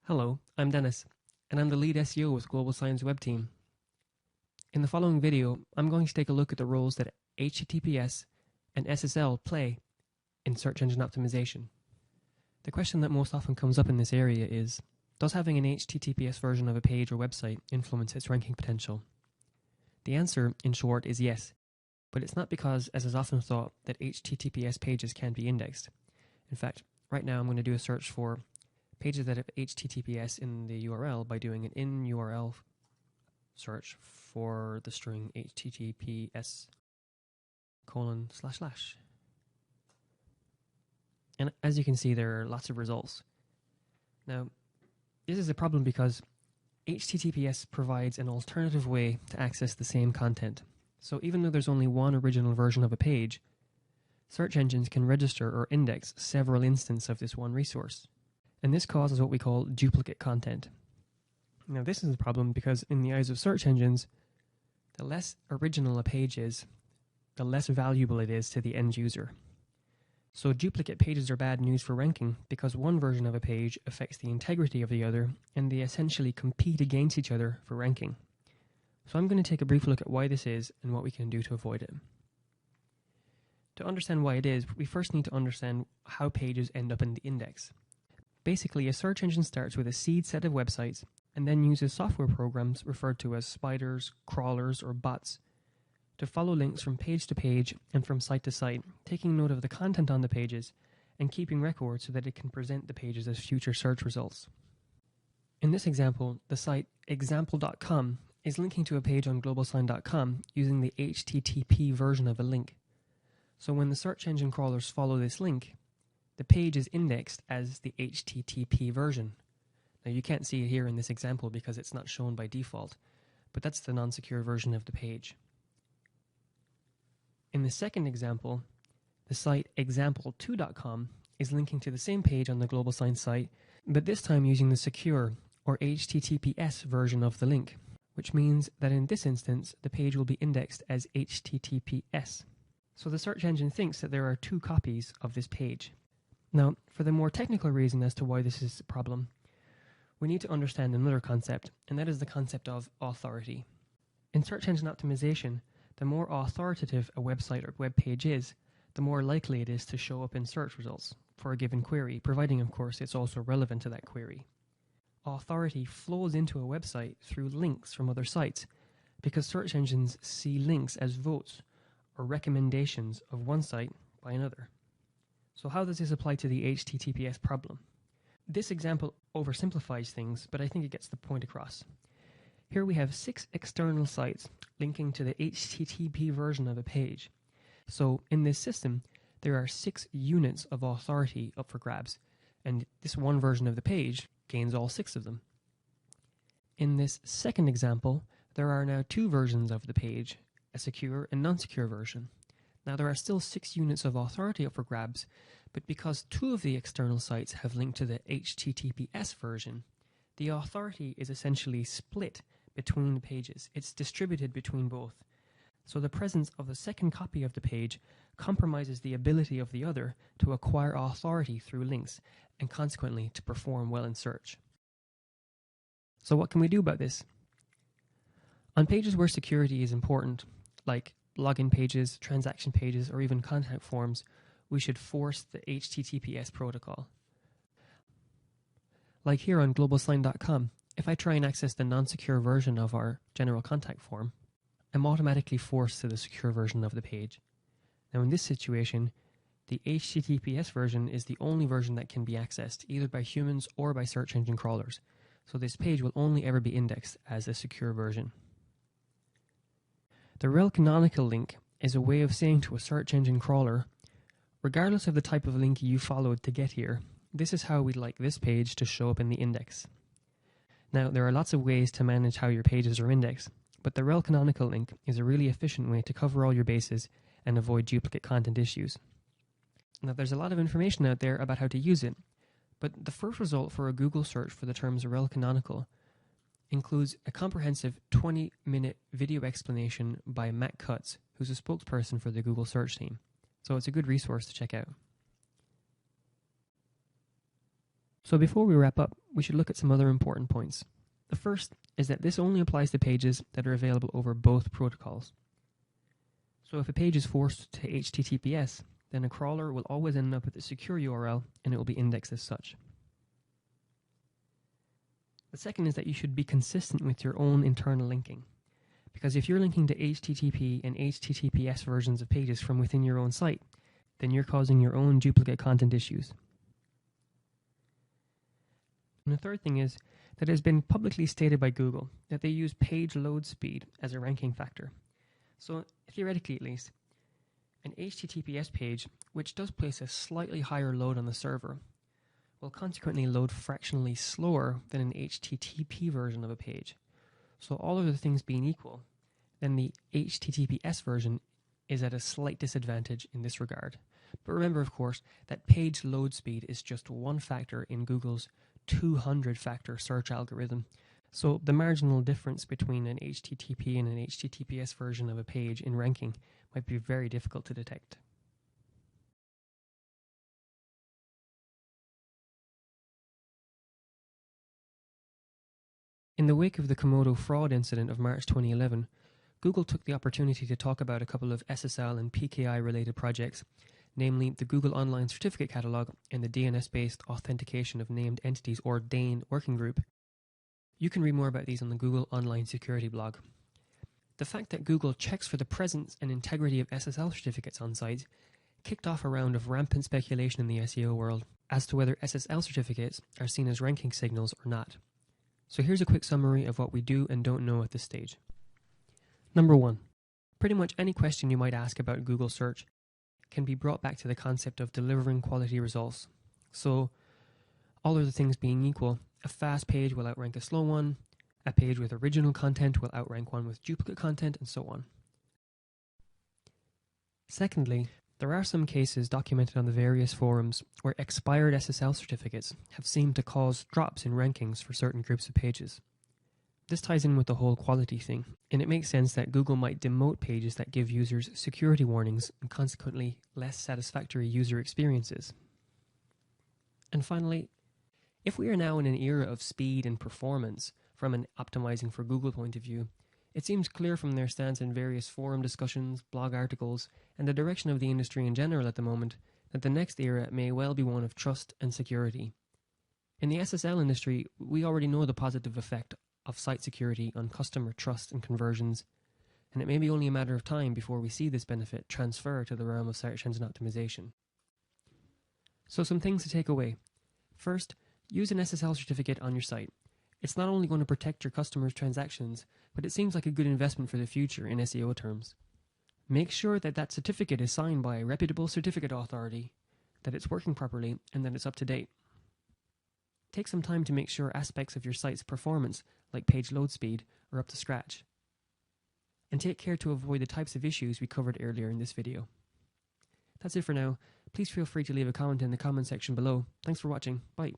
Hello, I'm Dennis, and I'm the lead SEO with Global Science Web Team. In the following video, I'm going to take a look at the roles that HTTPS and SSL play in search engine optimization. The question that most often comes up in this area is, does having an HTTPS version of a page or website influence its ranking potential? The answer, in short, is yes, but it's not because, as is often thought, that HTTPS pages can't be indexed. In fact, right now I'm going to do a search for pages that have HTTPS in the URL by doing an in URL search for the string HTTPS://. And as you can see, there are lots of results. Now, this is a problem because HTTPS provides an alternative way to access the same content. So even though there's only one original version of a page, search engines can register or index several instances of this one resource. And this causes what we call duplicate content. Now, this is a problem because in the eyes of search engines, the less original a page is, the less valuable it is to the end user. So duplicate pages are bad news for ranking because one version of a page affects the integrity of the other and they essentially compete against each other for ranking. So I'm going to take a brief look at why this is and what we can do to avoid it. To understand why it is, we first need to understand how pages end up in the index. Basically, a search engine starts with a seed set of websites and then uses software programs referred to as spiders, crawlers, or bots to follow links from page to page and from site to site, taking note of the content on the pages and keeping records so that it can present the pages as future search results. In this example, the site example.com is linking to a page on globalsign.com using the HTTP version of a link. So when the search engine crawlers follow this link, the page is indexed as the HTTP version. Now you can't see it here in this example because it's not shown by default, but that's the non-secure version of the page. In the second example, the site example2.com is linking to the same page on the Global Science site, but this time using the secure or HTTPS version of the link, which means that in this instance, the page will be indexed as HTTPS. So the search engine thinks that there are two copies of this page. Now, for the more technical reason as to why this is a problem, we need to understand another concept, and that is the concept of authority. In search engine optimization, the more authoritative a website or web page is, the more likely it is to show up in search results for a given query, providing, of course, it's also relevant to that query. Authority flows into a website through links from other sites because search engines see links as votes or recommendations of one site by another. So how does this apply to the HTTPS problem? This example oversimplifies things, but I think it gets the point across. Here we have 6 external sites linking to the HTTP version of a page. So in this system, there are 6 units of authority up for grabs, and this one version of the page gains all 6 of them. In this second example, there are now 2 versions of the page, a secure and non-secure version. Now there are still 6 units of authority up for grabs, but because 2 of the external sites have linked to the HTTPS version, the authority is essentially split between the pages. It's distributed between both. So the presence of the second copy of the page compromises the ability of the other to acquire authority through links and consequently to perform well in search. So what can we do about this? On pages where security is important, like login pages, transaction pages, or even contact forms, we should force the HTTPS protocol. Like here on globalsign.com, if I try and access the non-secure version of our general contact form, I'm automatically forced to the secure version of the page. Now in this situation, the HTTPS version is the only version that can be accessed either by humans or by search engine crawlers, so this page will only ever be indexed as a secure version. The rel canonical link is a way of saying to a search engine crawler, regardless of the type of link you followed to get here, this is how we'd like this page to show up in the index. Now, there are lots of ways to manage how your pages are indexed, but the rel canonical link is a really efficient way to cover all your bases and avoid duplicate content issues. Now, there's a lot of information out there about how to use it, but the first result for a Google search for the terms rel canonical includes a comprehensive 20-minute video explanation by Matt Cutts, who's a spokesperson for the Google search team. So it's a good resource to check out. So before we wrap up, we should look at some other important points. The first is that this only applies to pages that are available over both protocols. So if a page is forced to HTTPS, then a crawler will always end up with a secure URL and it will be indexed as such. The second is that you should be consistent with your own internal linking, because if you're linking to HTTP and HTTPS versions of pages from within your own site, then you're causing your own duplicate content issues. And the third thing is that it has been publicly stated by Google that they use page load speed as a ranking factor. So theoretically at least, an HTTPS page, which does place a slightly higher load on the server, will consequently load fractionally slower than an HTTP version of a page. So all other things being equal, then the HTTPS version is at a slight disadvantage in this regard. But remember, of course, that page load speed is just one factor in Google's 200-factor search algorithm. So the marginal difference between an HTTP and an HTTPS version of a page in ranking might be very difficult to detect. In the wake of the Komodo fraud incident of March 2011, Google took the opportunity to talk about a couple of SSL and PKI-related projects, namely the Google Online Certificate Catalog and the DNS-based Authentication of Named Entities, or DANE, working group. You can read more about these on the Google Online Security blog. The fact that Google checks for the presence and integrity of SSL certificates on sites kicked off a round of rampant speculation in the SEO world as to whether SSL certificates are seen as ranking signals or not. So here's a quick summary of what we do and don't know at this stage. Number 1. Pretty much any question you might ask about Google search can be brought back to the concept of delivering quality results. So, all other things being equal, a fast page will outrank a slow one, a page with original content will outrank one with duplicate content, and so on. Secondly, there are some cases documented on the various forums where expired SSL certificates have seemed to cause drops in rankings for certain groups of pages. This ties in with the whole quality thing, and it makes sense that Google might demote pages that give users security warnings and consequently less satisfactory user experiences. And finally, if we are now in an era of speed and performance from an optimizing for Google point of view, it seems clear from their stance in various forum discussions, blog articles, and the direction of the industry in general at the moment that the next era may well be one of trust and security. In the SSL industry, we already know the positive effect of site security on customer trust and conversions, and it may be only a matter of time before we see this benefit transfer to the realm of search engine optimization. So some things to take away. First, use an SSL certificate on your site. It's not only going to protect your customers' transactions, but it seems like a good investment for the future in SEO terms. Make sure that that certificate is signed by a reputable certificate authority, that it's working properly, and that it's up to date. Take some time to make sure aspects of your site's performance, like page load speed, are up to scratch. And take care to avoid the types of issues we covered earlier in this video. That's it for now. Please feel free to leave a comment in the comment section below. Thanks for watching. Bye.